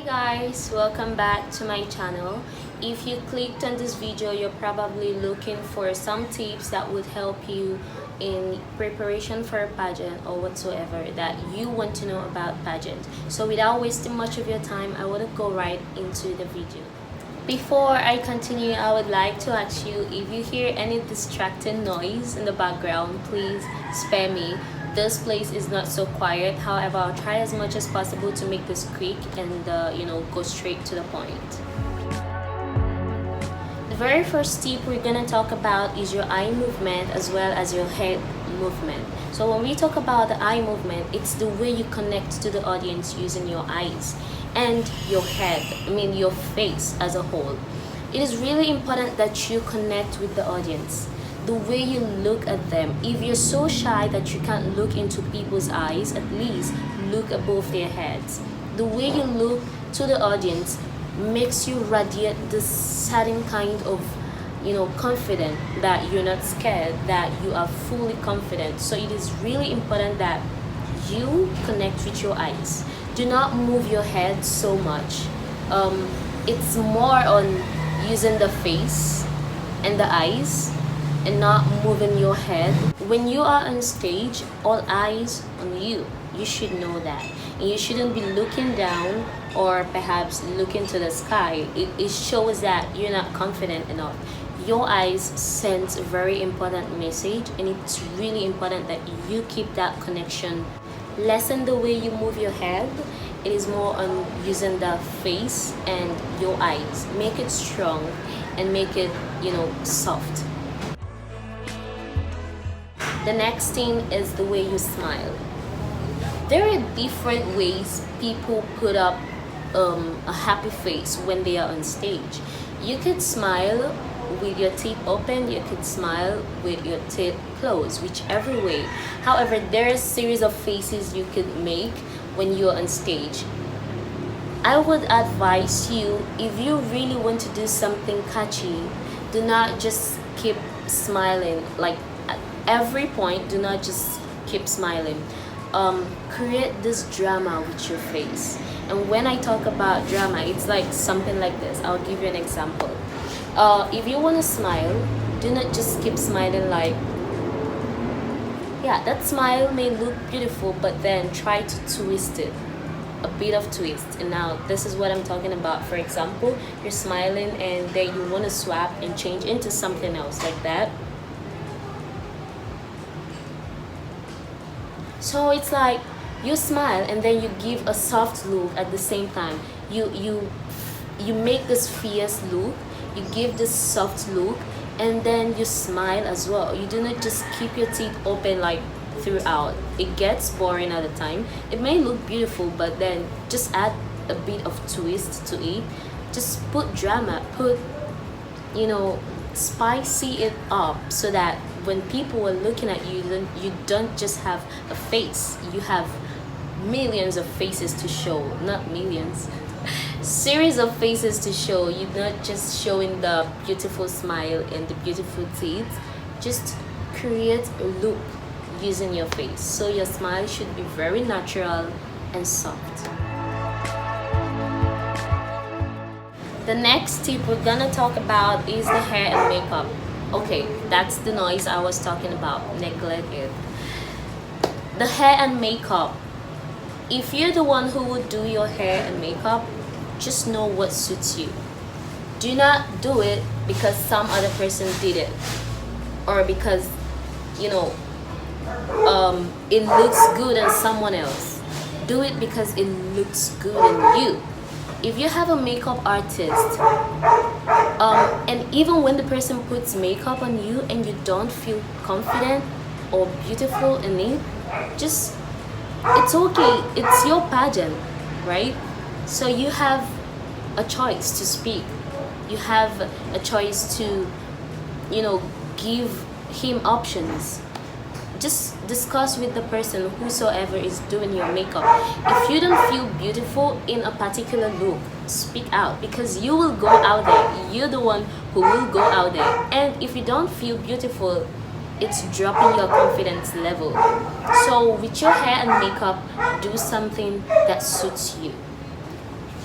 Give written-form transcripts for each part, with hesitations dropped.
Guys, welcome back to my channel. If you clicked on this video, you're probably looking for some tips that would help you in preparation for a pageant or whatsoever that you want to know about pageant. So without wasting much of your time, I want to go right into the video. Before I continue, I would like to ask you, if you hear any distracting noise in the background, please spare me. This place is not so quiet. However, I'll try as much as possible to make this quick and go straight to the point. The very first tip we're gonna talk about is your eye movement as well as your head movement. So when we talk about the eye movement, it's the way you connect to the audience using your eyes and your head, your face as a whole. It is really important that you connect with the audience. The way you look at them. If you're so shy that you can't look into people's eyes, at least look above their heads. The way you look to the audience makes you radiate this certain kind of confident, that you're not scared, that you are fully confident. So it is really important that you connect with your eyes. Do not move your head so much. It's more on using the face and the eyes and not moving your head. When you are on stage, all eyes on you. You should know that. And you shouldn't be looking down or perhaps looking to the sky. It shows that you're not confident enough. Your eyes send a very important message, and it's really important that you keep that connection. Lessen the way you move your head. It is more on using the face and your eyes. Make it strong and make it soft. The next thing is the way you smile. There are different ways people put up a happy face when they are on stage. You could smile with your teeth open, you could smile with your teeth closed, whichever way. However, there are a series of faces you could make when you're on stage. I would advise you, if you really want to do something catchy, do not just keep smiling. Like at every point, do not just keep smiling. Create this drama with your face. And when I talk about drama, it's like something like this. I'll give you an example. If you want to smile, do not just keep smiling like, yeah, that smile may look beautiful, but then try to twist it. A bit of twist. And now this is what I'm talking about. For example, you're smiling and then you want to swap and change into something else like that. So it's like you smile and then you give a soft look at the same time. You make this fierce look, you give this soft look, and then you smile as well. You do not just keep your teeth open like throughout. It gets boring at the time. It may look beautiful, but then just add a bit of twist to it. Just put drama, put spicy it up, so that when people are looking at you, then you don't just have a face, you have millions of faces to show. Not millions, series of faces to show. You're not just showing the beautiful smile and the beautiful teeth. Just create a look using your face. So your smile should be very natural and soft. The next tip we're gonna talk about is the hair and makeup. Okay, that's the noise I was talking about. Neglect it. The hair and makeup. If you're the one who would do your hair and makeup, just know what suits you. Do not do it because some other person did it, or because it looks good on someone else. Do it because it looks good on you. If you have a makeup artist, and even when the person puts makeup on you and you don't feel confident or beautiful in it, it's okay. It's your pageant, right? So you have a choice to speak. You have a choice to, give him options. Just discuss with the person, whosoever is doing your makeup. If you don't feel beautiful in a particular look, speak out, because you will go out there. You're the one who will go out there. And if you don't feel beautiful, it's dropping your confidence level. So with your hair and makeup, do something that suits you.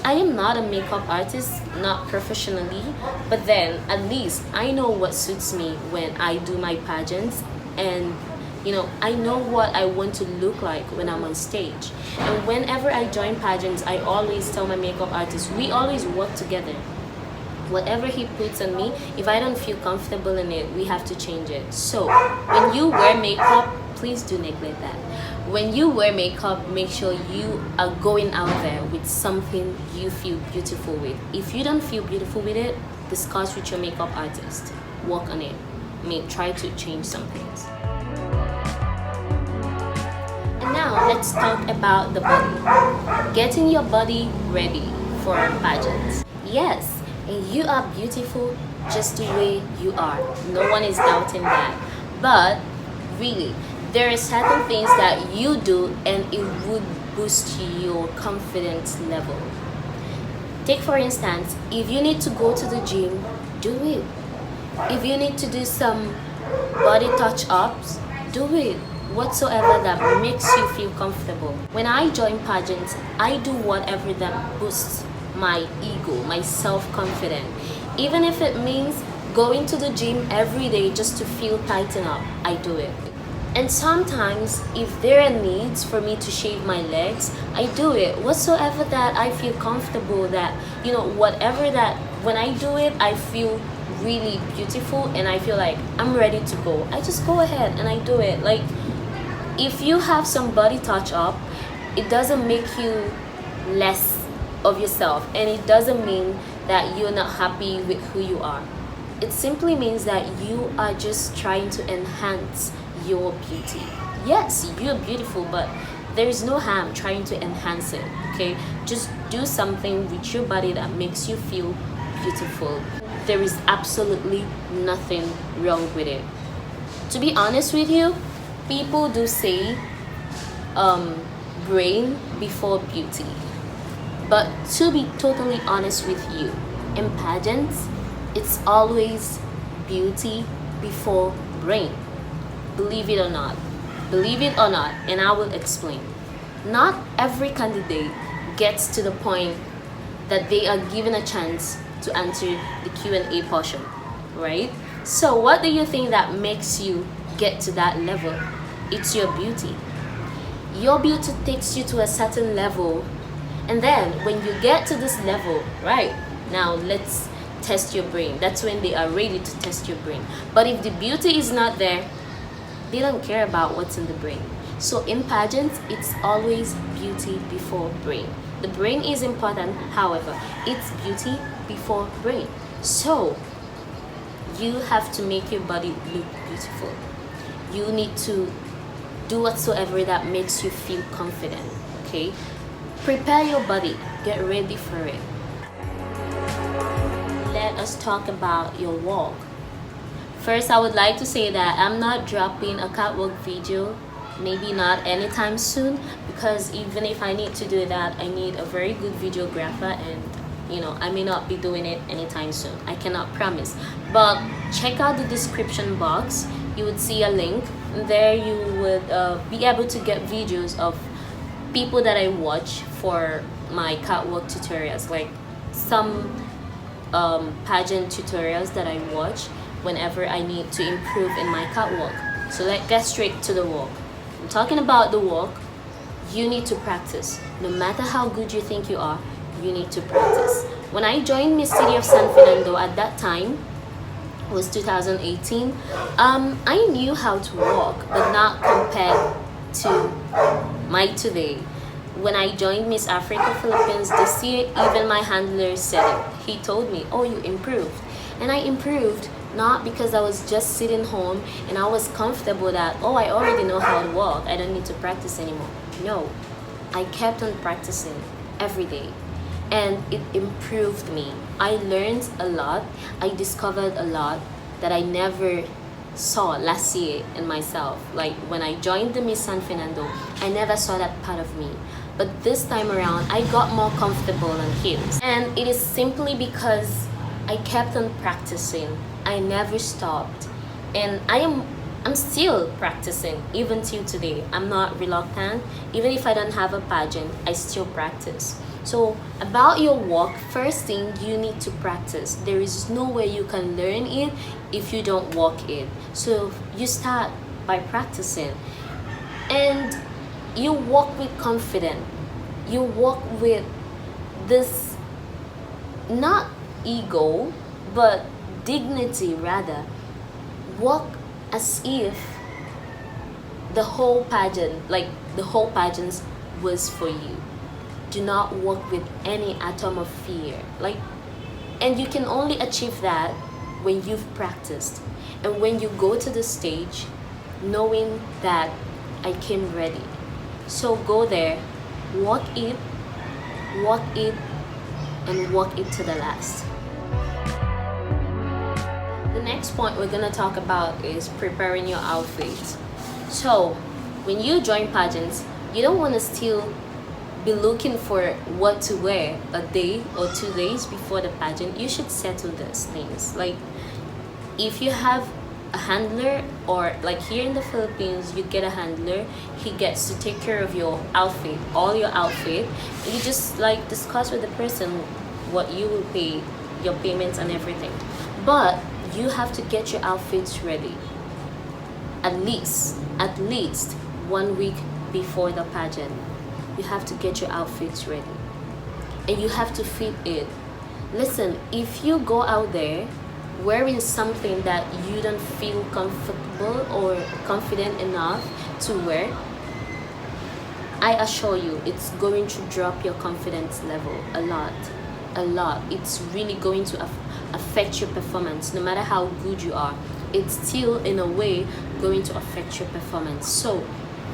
I am not a makeup artist, not professionally, but then at least I know what suits me when I do my pageants, and I know what I want to look like when I'm on stage. And whenever I join pageants, I always tell my makeup artist, we always work together. Whatever he puts on me, if I don't feel comfortable in it, we have to change it. So when you wear makeup, please do neglect that. When you wear makeup, make sure you are going out there with something you feel beautiful with. If you don't feel beautiful with it, discuss with your makeup artist. Work on it. Try to change some things. And now let's talk about the body. Getting your body ready for pageants. Yes, and you are beautiful just the way you are. No one is doubting that. But really, there are certain things that you do and it would boost your confidence level. Take for instance, if you need to go to the gym, do it. If you need to do some body touch-ups, do it. Whatsoever that makes you feel comfortable. When I join pageants, I do whatever that boosts my ego, my self-confidence. Even if it means going to the gym every day just to feel tighten up, I do it. And sometimes if there are needs for me to shave my legs, I do it. Whatsoever that I feel comfortable, that whatever that when I do it I feel really beautiful and I feel like I'm ready to go, I just go ahead and I do it. Like, if you have some body touch up, it doesn't make you less of yourself, and it doesn't mean that you're not happy with who you are. It simply means that you are just trying to enhance your beauty. Yes, you're beautiful, but there is no harm trying to enhance it. Okay, just do something with your body that makes you feel beautiful. There is absolutely nothing wrong with it. To be honest with you, people do say brain before beauty, but to be totally honest with you, in pageants it's always beauty before brain. Believe it or not, and I will explain. Not every candidate gets to the point that they are given a chance to answer the Q&A portion, right? So what do you think that makes you get to that level? It's your beauty. Your beauty takes you to a certain level, and then when you get to this level, right, now let's test your brain. That's when they are ready to test your brain. But if the beauty is not there, they don't care about what's in the brain. So in pageants, it's always beauty before brain. The brain is important, however, it's beauty before brain. So you have to make your body look beautiful. You need to do whatsoever that makes you feel confident. Okay, prepare your body, get ready for it. Let us talk about your walk. First, I would like to say that I'm not dropping a catwalk video, maybe not anytime soon, because even if I need to do that, I need a very good videographer, and I may not be doing it anytime soon. I cannot promise, but check out the description box. You would see a link. There you would be able to get videos of people that I watch for my catwalk tutorials, like some pageant tutorials that I watch whenever I need to improve in my catwalk. So let's get straight to the walk. I'm talking about the walk. You need to practice. No matter how good you think you are, you need to practice. When I joined Miss City of San Fernando at that time, it was 2018, I knew how to walk, but not compared to my today. When I joined Miss Africa Philippines this year, even my handler said it. He told me, oh, you improved. And I improved not because I was just sitting home and I was comfortable that, oh, I already know how to walk, I don't need to practice anymore. No, I kept on practicing every day, and it improved me. I learned a lot. I discovered a lot that I never saw last year in myself. Like when I joined the Miss San Fernando, I never saw that part of me. But this time around, I got more comfortable on heels. And it is simply because I kept on practicing. I never stopped. And I'm still practicing even till today. I'm not reluctant. Even if I don't have a pageant, I still practice. So about your walk, first thing, you need to practice. There is no way you can learn it if you don't walk it. So you start by practicing, and you walk with confidence. You walk with this, not ego, but dignity rather. Walk as if the whole pageant, like the whole pageant, was for you. Do not walk with any atom of fear. And you can only achieve that when you've practiced, and when you go to the stage knowing that I came ready. So go there, walk it, and walk it to the last. The next point we're gonna talk about is preparing your outfit. So when you join pageants, you don't want to still be looking for what to wear a day or 2 days before the pageant. You should settle these things. Like, if you have a handler, or like here in the Philippines, you get a handler, he gets to take care of your outfit, all your outfit. You just like discuss with the person what you will pay, your payments and everything. But you have to get your outfits ready at least 1 week before the pageant. You have to get your outfits ready, and you have to fit it. Listen, if you go out there wearing something that you don't feel comfortable or confident enough to wear, I assure you it's going to drop your confidence level a lot. It's really going to affect your performance. No matter how good you are, it's still in a way going to affect your performance. So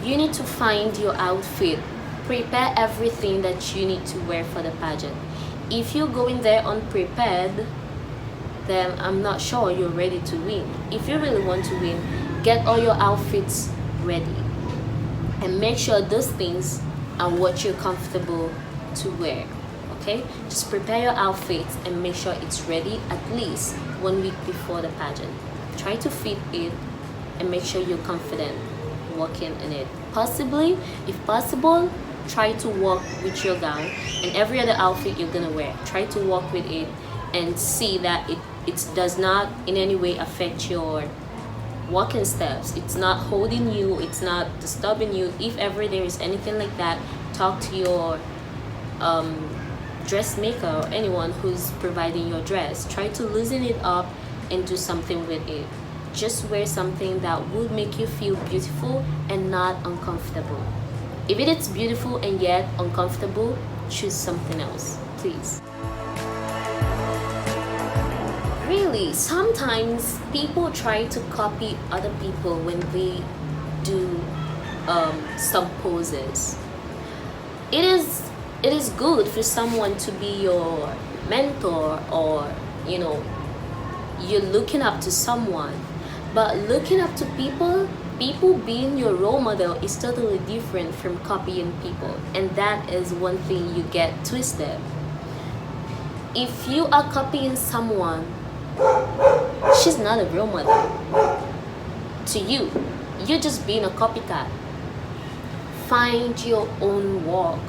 you need to find your outfit, prepare everything that you need to wear for the pageant. If you go in there unprepared, then I'm not sure you're ready to win. If you really want to win, get all your outfits ready, and make sure those things are what you're comfortable to wear. Okay, just prepare your outfits and make sure it's ready at least 1 week before the pageant. Try to fit it and make sure you're confident walking in it. Possibly, if possible, try to walk with your gown and every other outfit you're gonna wear. Try to walk with it and see that it does not in any way affect your walking steps. It's not holding you, it's not disturbing you. If ever there is anything like that, talk to your dressmaker or anyone who's providing your dress. Try to loosen it up and do something with it. Just wear something that would make you feel beautiful and not uncomfortable. If it is beautiful and yet uncomfortable, choose something else, please. Really, sometimes people try to copy other people when they do some poses. It is good for someone to be your mentor, or you're looking up to someone, but looking up to people being your role model is totally different from copying people, and that is one thing you get twisted. If you are copying someone, she's not a role model to you. You're just being a copycat. Find your own walk.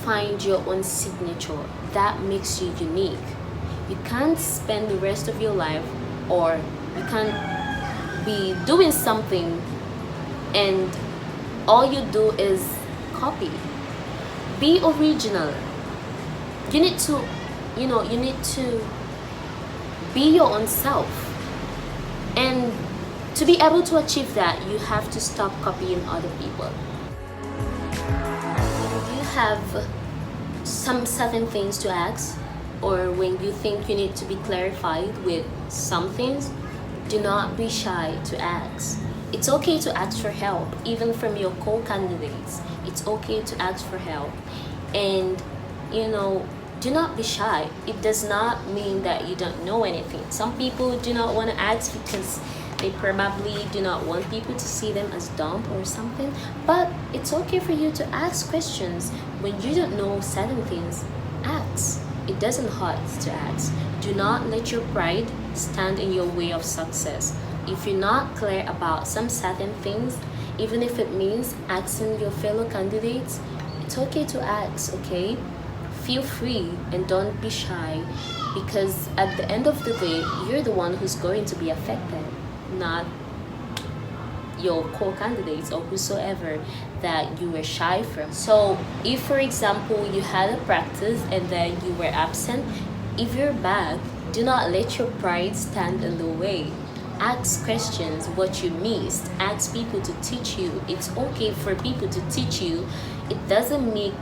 Find your own signature that makes you unique. You can't spend the rest of your life, or you can't be doing something and all you do is copy. Be original. You need to be your own self, and to be able to achieve that, you have to stop copying other people. You have some certain things to ask, or when you think you need to be clarified with some things, do not be shy to ask. It's okay to ask for help, even from your co-candidates. It's okay to ask for help, and do not be shy. It does not mean that you don't know anything. Some people do not want to ask because they probably do not want people to see them as dumb or something, but it's okay for you to ask questions. When you don't know certain things, ask. It doesn't hurt to ask. Do not let your pride stand in your way of success. If you're not clear about some certain things, even if it means asking your fellow candidates, it's okay to ask, okay? feel free and don't be shy, because at the end of the day, you're the one who's going to be affected, not your co-candidates or whosoever that you were shy from. So if, for example, you had a practice and then you were absent, if you're back, do not let your pride stand in the way. Ask questions what you missed. Ask people to teach you. It's okay for people to teach you. It doesn't make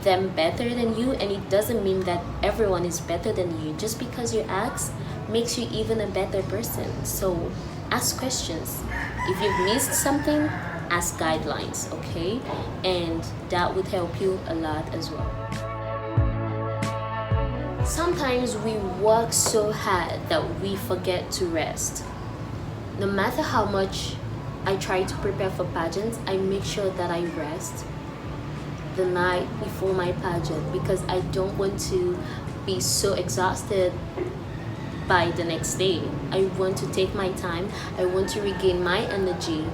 them better than you, and it doesn't mean that everyone is better than you. Just because you ask makes you even a better person. So ask questions. If you've missed something, ask guidelines, okay? And that would help you a lot as well. Sometimes we work so hard that we forget to rest. No matter how much I try to prepare for pageants, I make sure that I rest the night before my pageant, because I don't want to be so exhausted by the next day. I want to take my time. I want to regain my energy.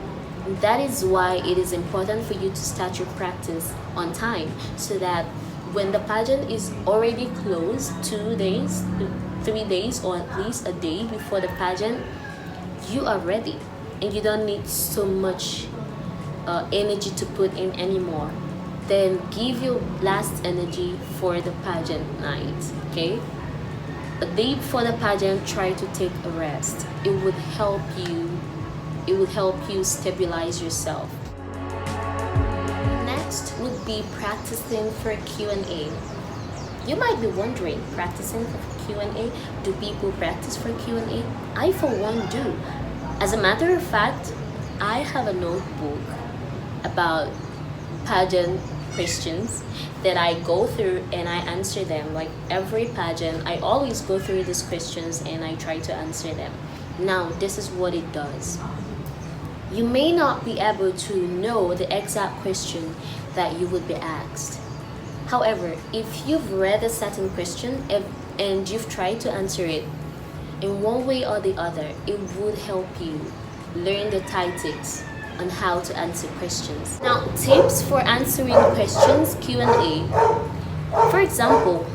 That is why it is important for you to start your practice on time, so that when the pageant is already closed, 2 days, 3 days, or at least a day before the pageant, you are ready and you don't need so much energy to put in anymore. Then give your last energy for the pageant night, okay? A day before the pageant, try to take a rest. It would help you stabilize yourself. Next would be practicing for Q&A. You might be wondering, practicing for Q&A, do people practice for Q&A? I for one do. As a matter of fact, I have a notebook about pageant questions that I go through and I answer them. Like every pageant, I always go through these questions and I try to answer them. Now, this is what it does. You may not be able to know the exact question that you would be asked. However, if you've read a certain question and you've tried to answer it in one way or the other, it would help you learn the tactics on how to answer questions. Now, tips for answering questions, Q&A. For example,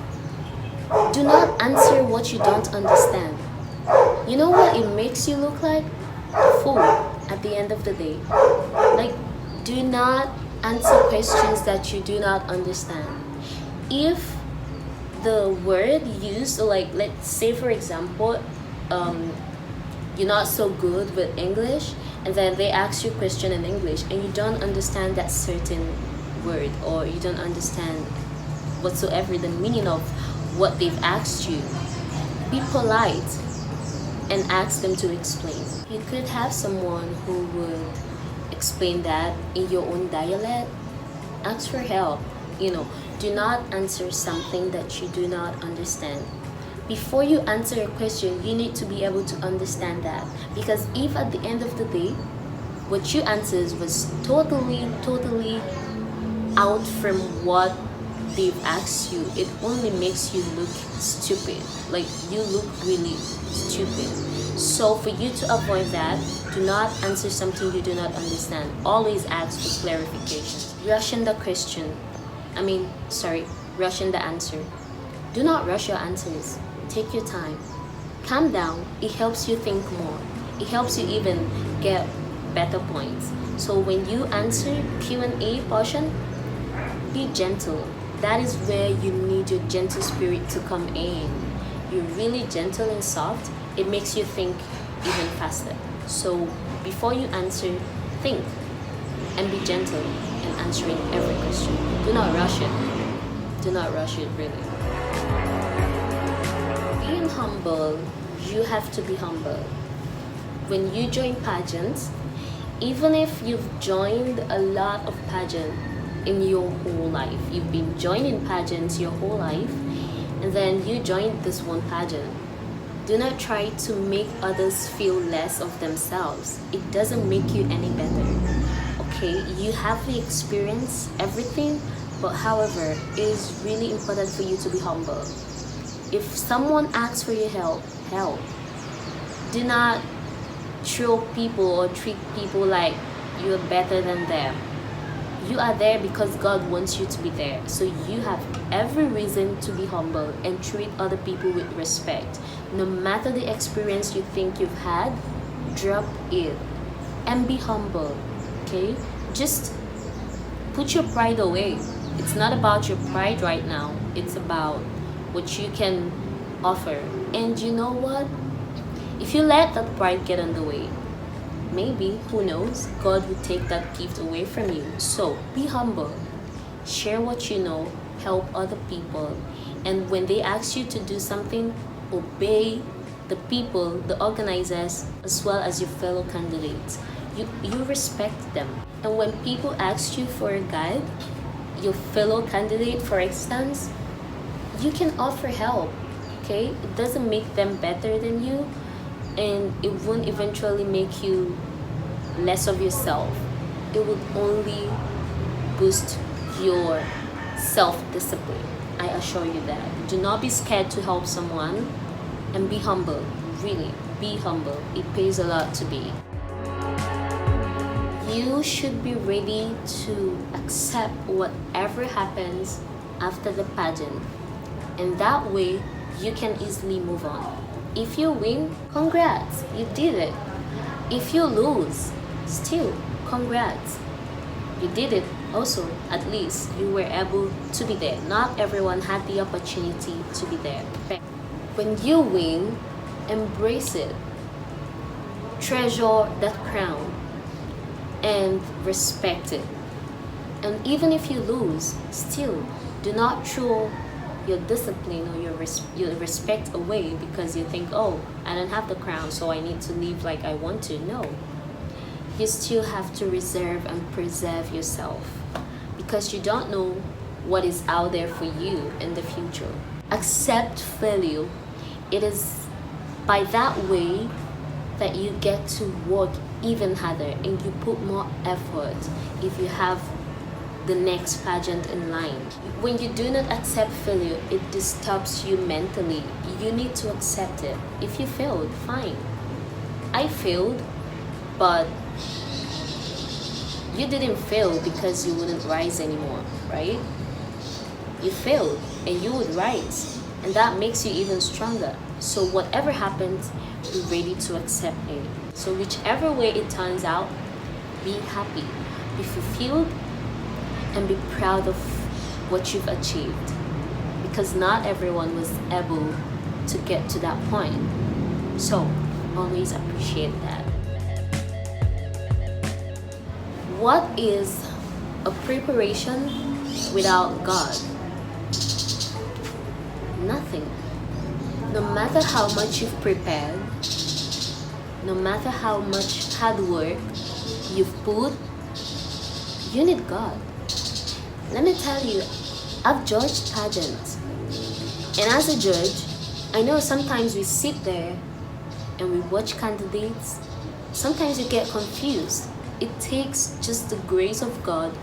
do not answer what you don't understand. You know what it makes you look like? A fool at the end of the day. Like, do not answer questions that you do not understand. If the word used, like let's say for example, you're not so good with English, and then they ask you a question in English and you don't understand that certain word, or you don't understand whatsoever the meaning of what they've asked you, be polite and ask them to explain. You could have someone who would explain that in your own dialect. Ask for help. Do not answer something that you do not understand. Before you answer a question, you need to be able to understand that, because if at the end of the day what you answered was totally out from what they've asked you, it only makes you look stupid. Like, you look really stupid. So for you to avoid that, do not answer something you do not understand. Always ask for clarification. Rushing the answer. Do not rush your answers. Take your time. Calm down. It helps you think more. It helps you even get better points. So when you answer Q&A portion, be gentle. That is where you need your gentle spirit to come in. You're really gentle and soft. It makes you think even faster. So before you answer, think and be gentle in answering every question. Do not rush it. Do not rush it, really. Being humble, you have to be humble. When you join pageants, even if you've joined a lot of pageants in your whole life, you've been joining pageants your whole life, and then you joined this one pageant, do not try to make others feel less of themselves. It doesn't make you any better. Okay, you have the experience, everything, but however, it is really important for you to be humble. If someone asks for your help. Do not throw people or treat people like you're better than them. You are there because God wants you to be there. So you have every reason to be humble and treat other people with respect. No matter the experience you think you've had, drop it and be humble. Okay? Just put your pride away. It's not about your pride right now. It's about what you can offer. And you know what? If you let that pride get in the way, maybe, who knows, God will take that gift away from you. So be humble, share what you know, help other people, and when they ask you to do something, obey the people, the organizers, as well as your fellow candidates. You respect them. And when people ask you for a guide, your fellow candidate, for instance, you can offer help. Okay? It doesn't make them better than you, and it won't eventually make you less of yourself. It would only boost your self-discipline. I assure you that. Do not be scared to help someone, and be humble. Really, be humble. It pays a lot to be. You should be ready to accept whatever happens after the pageant, and that way you can easily move on. If you win, congrats, you did it. If you lose, still congrats, you did it also. At least you were able to be there. Not everyone had the opportunity to be there. When you win, embrace it, treasure that crown, and respect it. And even if you lose, still do not throw your discipline or your respect away because you think, oh, I don't have the crown, so I need to live like I want to. No, you still have to reserve and preserve yourself, because you don't know what is out there for you in the future. Accept failure. It is by that way that you get to work even harder and you put more effort if you have the next pageant in line. When you do not accept failure, it disturbs you mentally. You need to accept it. If you failed, fine. I failed, but you didn't fail because you wouldn't rise anymore, right? You failed and you would rise, and that makes you even stronger. So whatever happens, be ready to accept it. So whichever way it turns out, be happy, be fulfilled, and be proud of what you've achieved, because not everyone was able to get to that point. So always appreciate that. What is a preparation without God? Nothing. No matter how much you've prepared, no matter how much hard work you've put, you need God. Let me tell you, I've judged pageants. And as a judge, I know sometimes we sit there and we watch candidates. Sometimes you get confused. It takes just the grace of God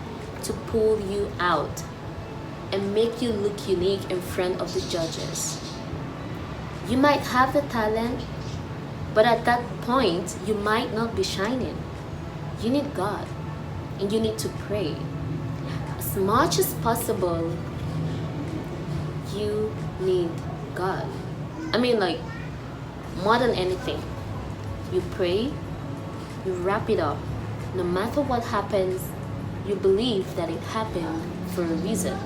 to pull you out and make you look unique in front of the judges. You might have the talent, but at that point, you might not be shining. You need God, and you need to pray. As much as possible, you need God. I mean, like, more than anything. You pray, you wrap it up. No matter what happens, you believe that it happened for a reason.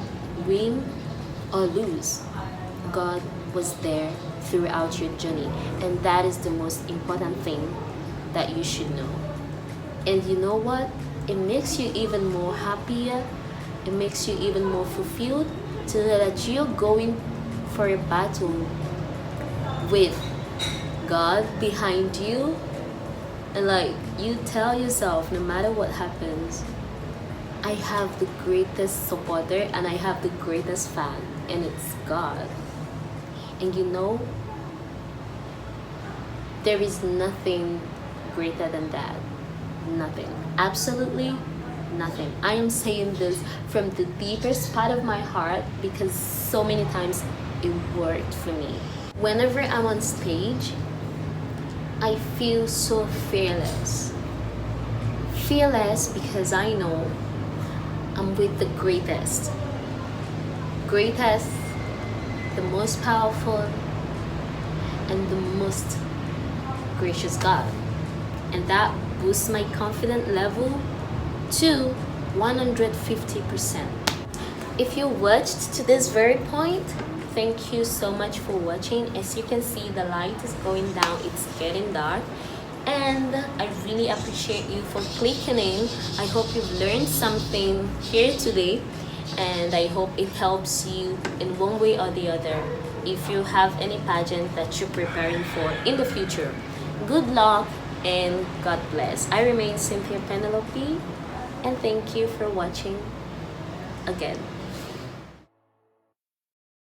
Win or lose, God was there throughout your journey, and that is the most important thing that you should know. And you know what? It makes you even more happier. It makes you even more fulfilled to know that you're going for a battle with God behind you. And like, you tell yourself, no matter what happens, I have the greatest supporter and I have the greatest fan, and it's God. And you know, there is nothing greater than that. Nothing. Absolutely nothing. I am saying this from the deepest part of my heart because so many times it worked for me. Whenever I'm on stage, I feel so fearless. Fearless because I know I'm with the greatest, the most powerful, and the most gracious God. And that boosts my confidence level to 150%. If you watched to this very point, thank you so much for watching. As you can see, the light is going down, it's getting dark, and I really appreciate you for clicking in. I hope you've learned something here today, and I hope it helps you in one way or the other if you have any pageant that you're preparing for in the future. Good luck and God bless. I remain Cynthia Penelope, and thank you for watching again.